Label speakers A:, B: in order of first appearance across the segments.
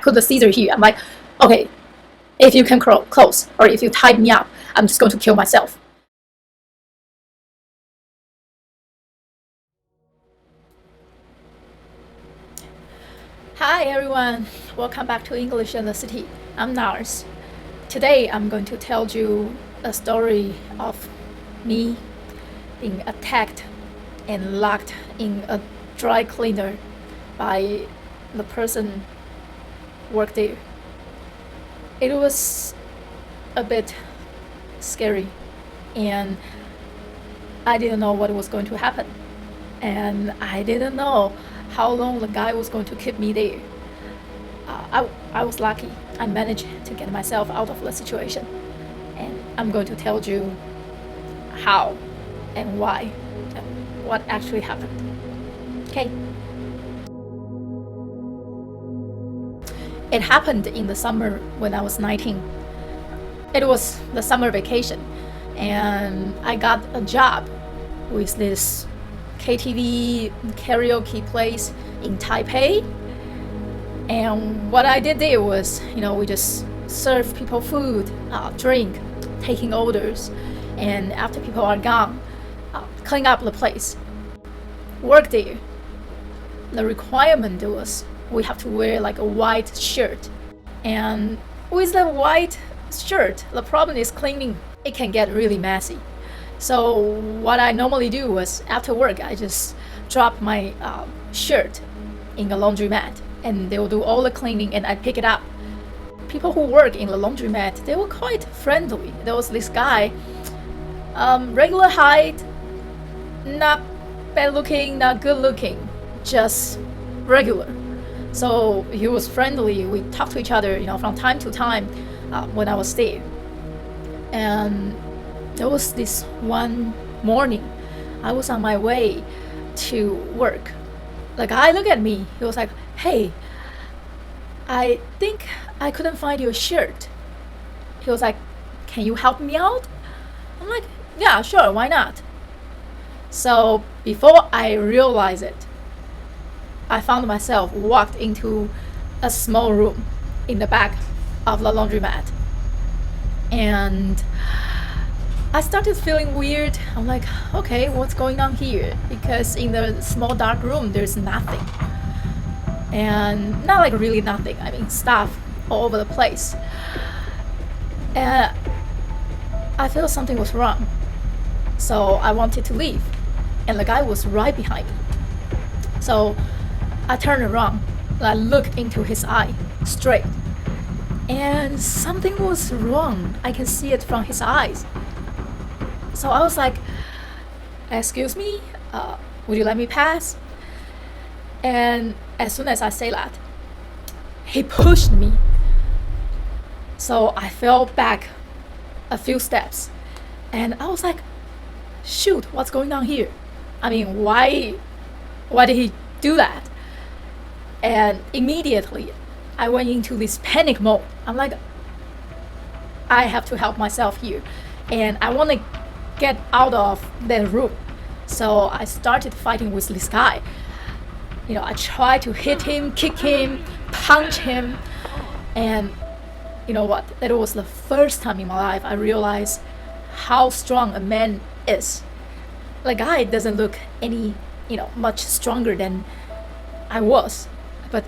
A: put the scissor here. I'm like, okay, if you can close or if you tie me up, I'm just going to kill myself. Hi everyone, welcome back to English in the City. I'm Nars. Today I'm going to tell you a story of me being attacked and locked in a dry cleaner by the person worked there. It was a bit scary and I didn't know what was going to happen, and I didn't know how long the guy was going to keep me there. I was lucky. I managed to get myself out of the situation, and I'm going to tell you how and why and what actually happened. Okay. It happened in the summer when I was 19. It was the summer vacation, and I got a job with this KTV karaoke place in Taipei. And what I did there was, we just serve people food, drink, taking orders, and after people are gone, clean up the place. Work there. The requirement was we have to wear like a white shirt, and with the white shirt, the problem is cleaning. It can get really messy. So what I normally do was after work, I just drop my shirt in a laundromat, and they will do all the cleaning, and I pick it up. People who work in the laundromat, they were quite friendly. There was this guy, regular height, not bad looking, not good looking, just regular. So he was friendly. We talked to each other, from time to time when I was there. And there was this one morning, I was on my way to work. The guy looked at me. He was like, "Hey, I think I couldn't find your shirt." He was like, "Can you help me out?" I'm like, "Yeah, sure, why not?" So before I realized it, I found myself walked into a small room in the back of the laundromat. And I started feeling weird. I'm like, okay, what's going on here? Because in the small dark room, there's nothing. And not like really nothing. I mean, stuff all over the place. And I felt something was wrong. So I wanted to leave. And the guy was right behind me. So I turned around. I looked into his eye straight. And something was wrong. I can see it from his eyes. So I was like, "Excuse me, would you let me pass?" And as soon as I say that, he pushed me. So I fell back a few steps, and I was like, shoot, what's going on here? I mean, why did he do that? And immediately I went into this panic mode. I'm like, I have to help myself here, and I want to get out of that room. So I started fighting with this guy. I tried to hit him, kick him, punch him, and you know what? That was the first time in my life I realized how strong a man is. The guy doesn't look any, much stronger than I was, but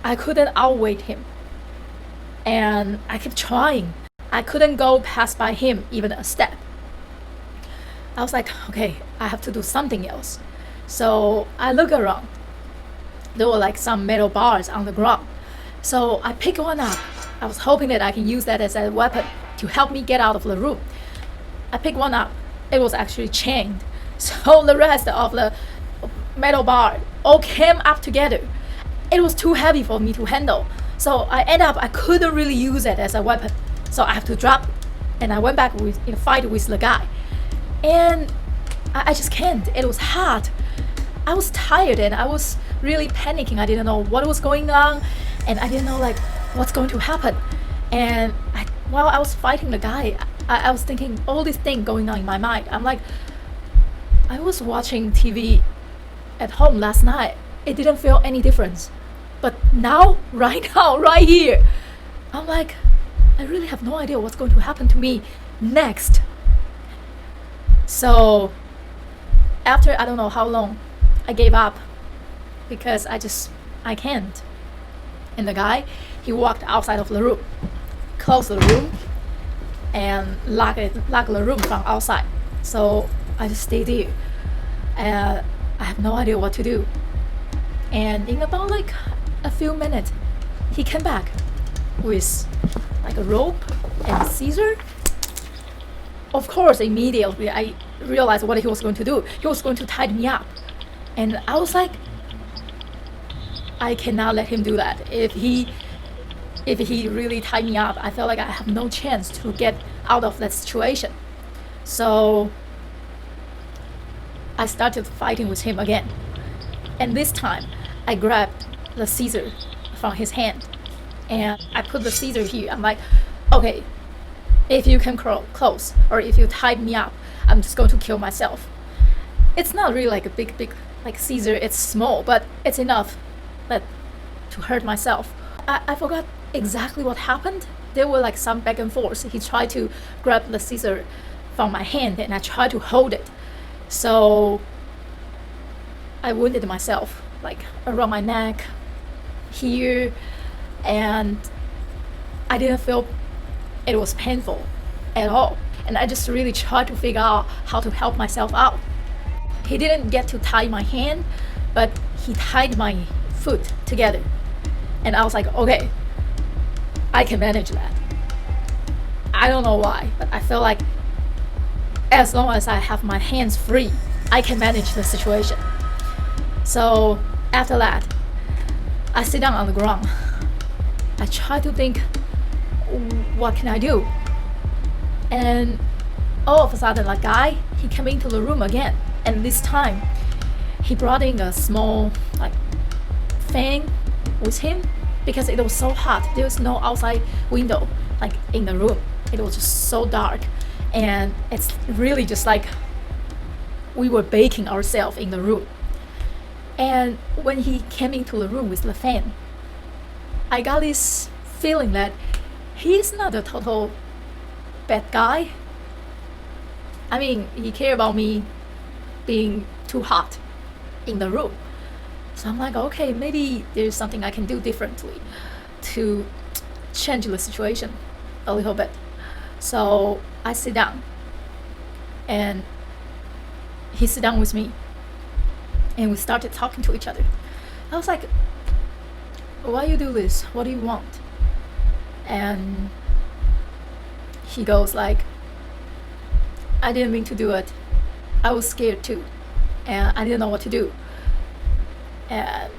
A: I couldn't outweigh him. And I kept trying. I couldn't go past by him even a step. I was like, okay, I have to do something else. So I look around. There were like some metal bars on the ground. So I picked one up. I was hoping that I can use that as a weapon to help me get out of the room. I picked one up. It was actually chained. So the rest of the metal bar all came up together. It was too heavy for me to handle. So I couldn't really use it as a weapon. So I have to drop, and I went back with fight with the guy. And I just can't. It was hard. I was tired and I was really panicking. I didn't know what was going on, and I didn't know what's going to happen. And while I was fighting the guy, I was thinking all these things going on in my mind. I'm like, I was watching TV at home last night. It didn't feel any difference. But now, right now, right here, I'm like, I really have no idea what's going to happen to me next. So after I don't know how long, I gave up because I can't. And the guy, he walked outside of the room, closed the room, and locked the room from outside. So I just stayed there, and I have no idea what to do. And in about like a few minutes, he came back with like a rope and a scissor. Of course, immediately I realized what he was going to do. He was going to tie me up. And I was like, I cannot let him do that. If he really tied me up, I felt like I have no chance to get out of that situation. So I started fighting with him again. And this time, I grabbed the scissor from his hand and I put the scissor here. I'm like, okay, if you come close or if you tie me up, I'm just going to kill myself. It's not really like a big like scissor. It's small, but it's enough to hurt myself. I forgot exactly what happened. There were like some back and forth. He tried to grab the scissor from my hand and I tried to hold it. So I wounded myself like around my neck here, and I didn't feel it was painful at all. And I just really tried to figure out how to help myself out. He didn't get to tie my hand, but he tied my foot together. And I was like, okay, I can manage that. I don't know why, but I feel like as long as I have my hands free, I can manage the situation. So after that, I sit down on the ground. I try to think, what can I do? And all of a sudden, the guy, he came into the room again. And this time, he brought in a small like fan with him because it was so hot. There was no outside window like in the room. It was just so dark. And it's really just like we were baking ourselves in the room. And when he came into the room with the fan, I got this feeling that he's not a total bad guy. I mean, he cared about me being too hot in the room. So I'm like, okay, maybe there's something I can do differently to change the situation a little bit. So I sit down and he sit down with me and we started talking to each other. I was like, why you do this? What do you want? And he goes like, I didn't mean to do it. I was scared too. And I didn't know what to do. And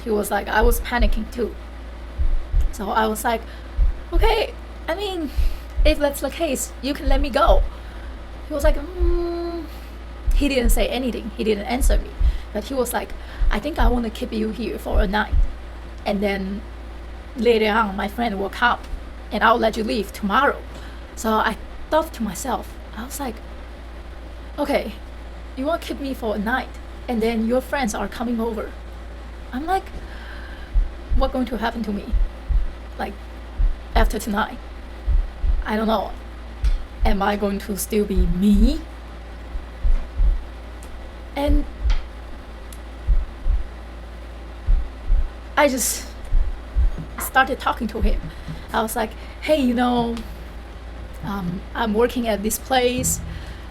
A: he was like, I was panicking too. So I was like, okay, I mean, if that's the case, you can let me go. He was like, He didn't say anything. He didn't answer me. But he was like, I think I want to keep you here for a night. And then later on, my friend will come and I'll let you leave tomorrow. So I thought to myself, I was like, okay, you want to keep me for a night and then your friends are coming over. I'm like, what's going to happen to me? Like, after tonight? I don't know. Am I going to still be me? And I just started talking to him. I was like, hey, I'm working at this place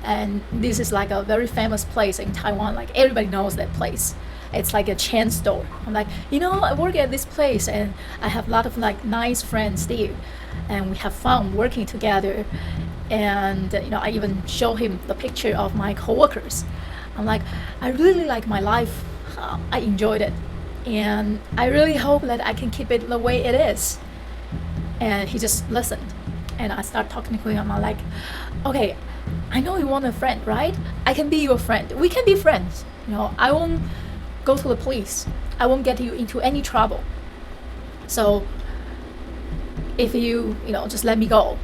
A: and this is like a very famous place in Taiwan. Like everybody knows that place. It's like a chain store. I'm like, I work at this place and I have a lot of like nice friends there and we have fun working together. And I even show him the picture of my coworkers. I'm like, I really like my life. I enjoyed it. And I really hope that I can keep it the way it is. And he just listened. And I start talking to him. I'm like, okay, I know you want a friend, right? I can be your friend. We can be friends. I won't go to the police. I won't get you into any trouble. So if you, just let me go,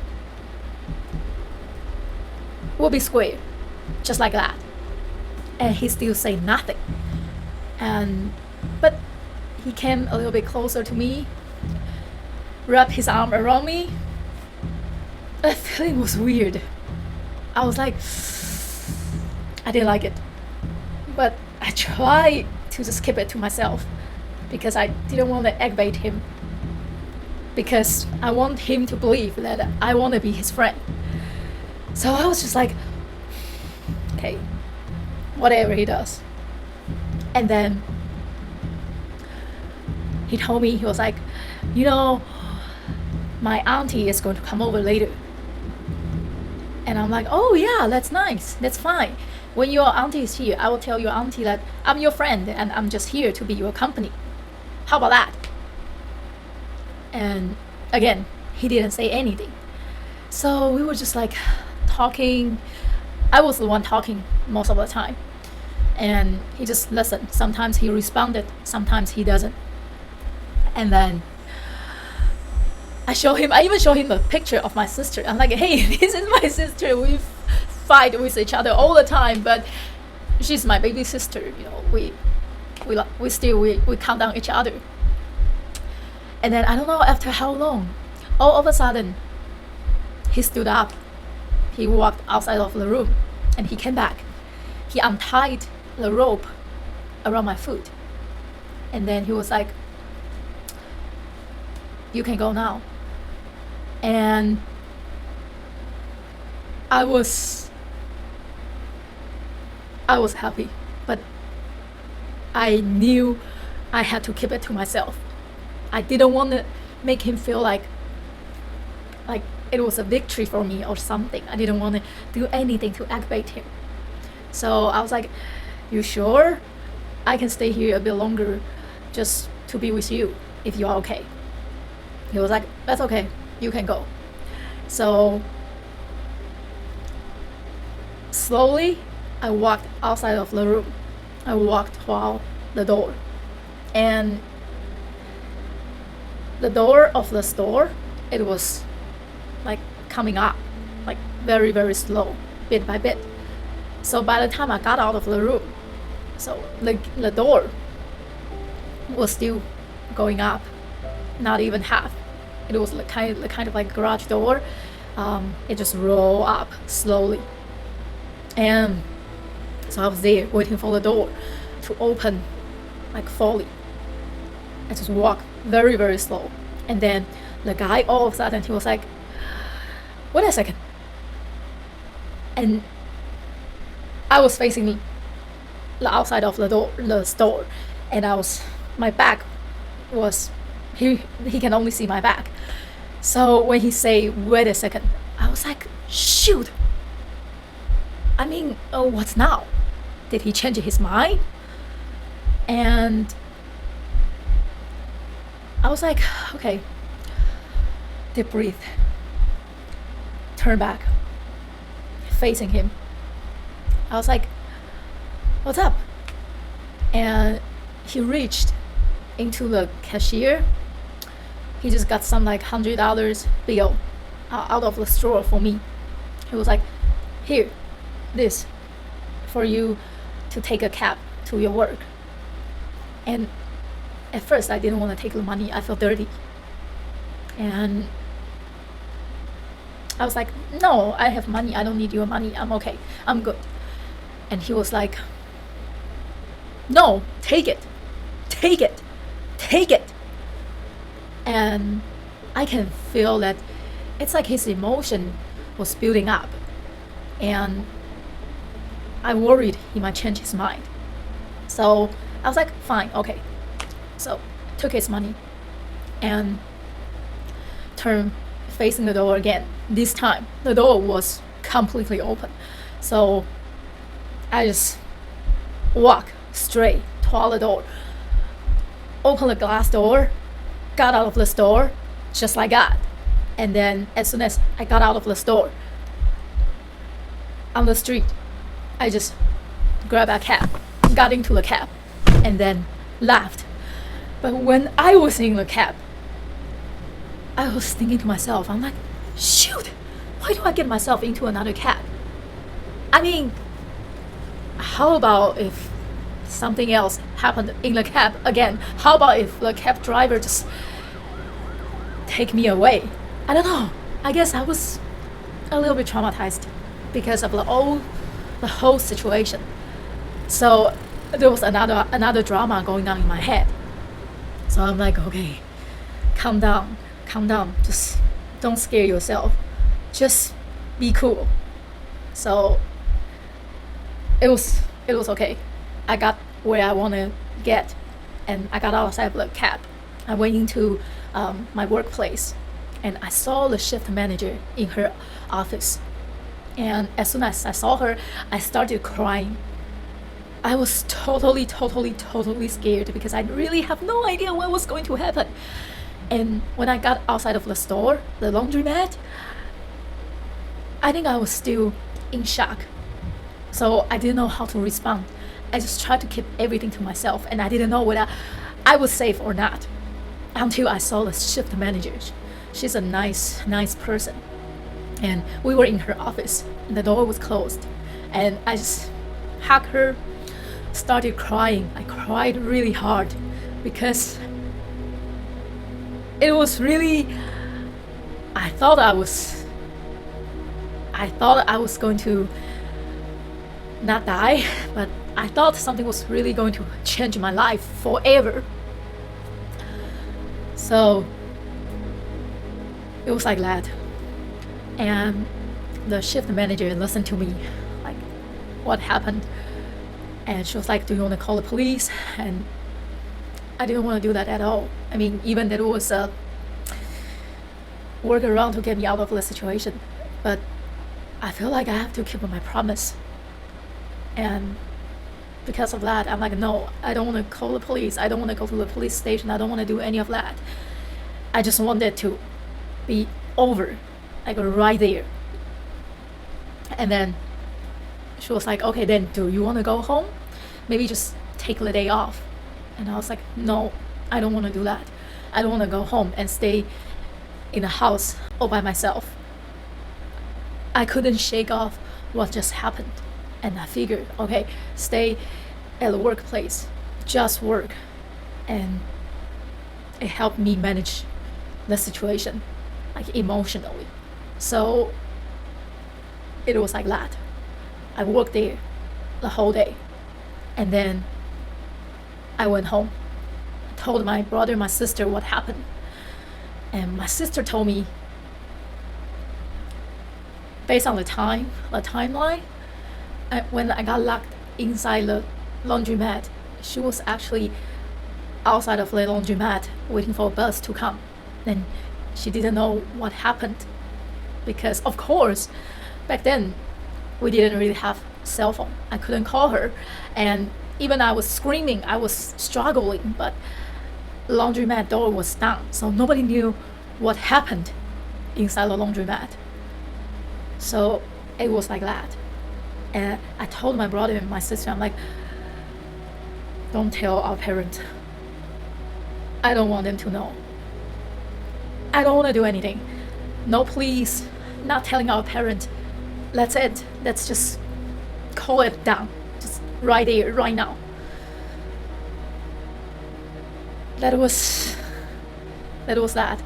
A: we'll be square. Just like that. And he still say nothing. But he came a little bit closer to me, wrapped his arm around me. That feeling was weird. I was like, I didn't like it. But I tried to just keep it to myself because I didn't want to aggravate him. Because I want him to believe that I want to be his friend. So I was just like, okay, whatever he does. And then he told me, he was like, my auntie is going to come over later. And I'm like, oh yeah, that's nice, that's fine. When your auntie is here, I will tell your auntie that I'm your friend and I'm just here to be your company. How about that? And again, he didn't say anything. So we were just like talking. I was the one talking most of the time. And he just listened. Sometimes he responded, sometimes he doesn't. And then I even show him a picture of my sister. I'm like, hey, this is my sister. We fight with each other all the time, but she's my baby sister. We count down each other. And then I don't know after how long, all of a sudden, he stood up. He walked outside of the room, and he came back. He untied the rope around my foot, and then he was like, "You can go now." And I was happy, but I knew I had to keep it to myself. I didn't want to make him feel like it was a victory for me or something. I didn't want to do anything to aggravate him. So I was like, "You sure? I can stay here a bit longer just to be with you if you are okay." He was like, "That's okay. You can go." So slowly, I walked outside of the room. I walked toward the door. And the door of the store, it was like coming up, like very, very slow, bit by bit. So by the time I got out of the room, so the door was still going up, not even half. It was the kind of like garage door. It just rolled up slowly. And so I was there waiting for the door to open like fully. I just walked very, very slow. And then the guy all of a sudden, he was like, "Wait a second." And I was facing the outside of the store, and my back was, he can only see my back. So when he say, "Wait a second," I was like, shoot. I mean, what's now? Did he change his mind? And I was like, okay, deep breathe, turn back, facing him. I was like, "What's up?" And he reached into the cashier. He just got some like $100 bill out of the store for me. He was like, "Here, this for you to take a cab to your work." And at first I didn't want to take the money. I felt dirty. And I was like, "No, I have money. I don't need your money. I'm okay. I'm good." And he was like, "No, take it. Take it. Take it." And I can feel that it's like his emotion was building up. And I worried he might change his mind. So I was like, fine, okay. So took his money and turned facing the door again. This time the door was completely open. So I just walk straight toward the door, open the glass door, got out of the store just like that. And then as soon as I got out of the store, on the street, I just grabbed a cab, got into the cab, and then left. But when I was in the cab, I was thinking to myself, I'm like, shoot, why do I get myself into another cab? I mean, how about if something else happened in the cab again. How about if the cab driver just take me away? I don't know. I guess I was a little bit traumatized because of the whole situation. So there was another drama going on in my head. So I'm like, okay, calm down, just don't scare yourself, just be cool. So it was okay. I got where I want to get, and I got outside of the cab. I went into my workplace, and I saw the shift manager in her office. And as soon as I saw her, I started crying. I was totally scared because I really have no idea what was going to happen. And when I got outside of the store, the laundromat, I think I was still in shock. So I didn't know how to respond. I just tried to keep everything to myself, and I didn't know whether I was safe or not until I saw the shift manager. She's a nice person. And we were in her office, and the door was closed. And I just hugged her, started crying. I cried really hard because it was really, I thought I was going to not die, but I thought something was really going to change my life forever. So it was like that. And the shift manager listened to me, like, what happened? And she was like, do you want to call the police? And I didn't want to do that at all. I mean, even that it was a workaround to get me out of the situation, but I feel like I have to keep my promise. And because of that, I'm like, no, I don't want to call the police. I don't want to go to the police station. I don't want to do any of that. I just want it to be over, like right there. And then she was like, okay, then do you want to go home? Maybe just take the day off. And I was like, no, I don't want to do that. I don't want to go home and stay in a house all by myself. I couldn't shake off what just happened. And I figured, okay, stay at the workplace, just work. And it helped me manage the situation, like emotionally. So it was like that. I worked there the whole day. And then I went home. I told my brother, my sister what happened. And my sister told me, based on the timeline, when I got locked inside the laundromat, she was actually outside of the laundromat waiting for a bus to come. And she didn't know what happened because, of course, back then we didn't really have cell phone. I couldn't call her, and even I was screaming, I was struggling, but the laundromat door was down, so nobody knew what happened inside the laundromat. So it was like that. And I told my brother and my sister, I'm like, don't tell our parents. I don't want them to know. I don't want to do anything. No, please, not telling our parents. That's it. Let's just call it down. Just right there, right now. That was that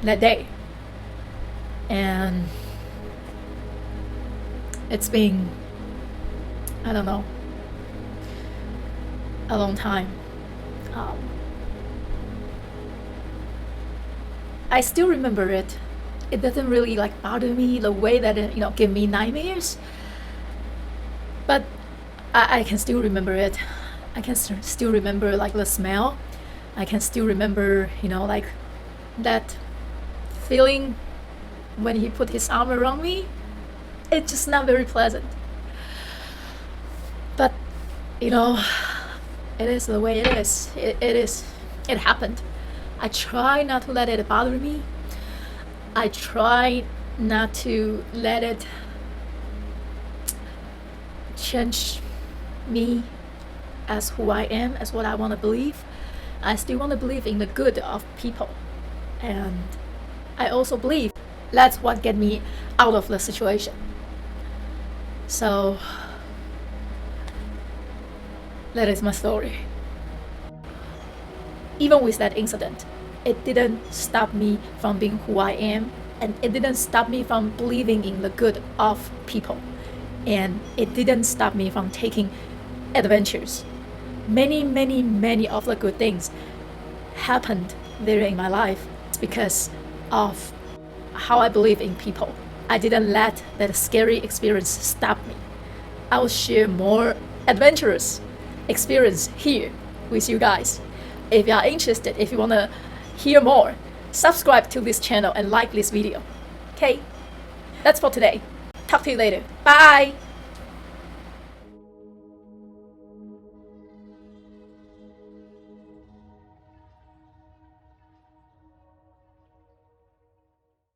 A: day. And it's been, I don't know, a long time. I still remember it. It doesn't really like bother me the way that it, give me nightmares. But I can still remember it. I can still remember like the smell. I can still remember, like that feeling when he put his arm around me. It's just not very pleasant. But, it is the way it is. It happened. I try not to let it bother me. I try not to let it change me as who I am, as what I want to believe. I still want to believe in the good of people. And I also believe that's what get me out of the situation. So That is my story. Even with that incident, it didn't stop me from being who I am, and it didn't stop me from believing in the good of people, and it didn't stop me from taking adventures. Many of the good things happened there in my life. It's because of how I believe in people. I didn't let that scary experience stop me. I will share more adventurous experience here with you guys. If you are interested, if you want to hear more, subscribe to this channel and like this video. Okay, that's for today. Talk to you later. Bye.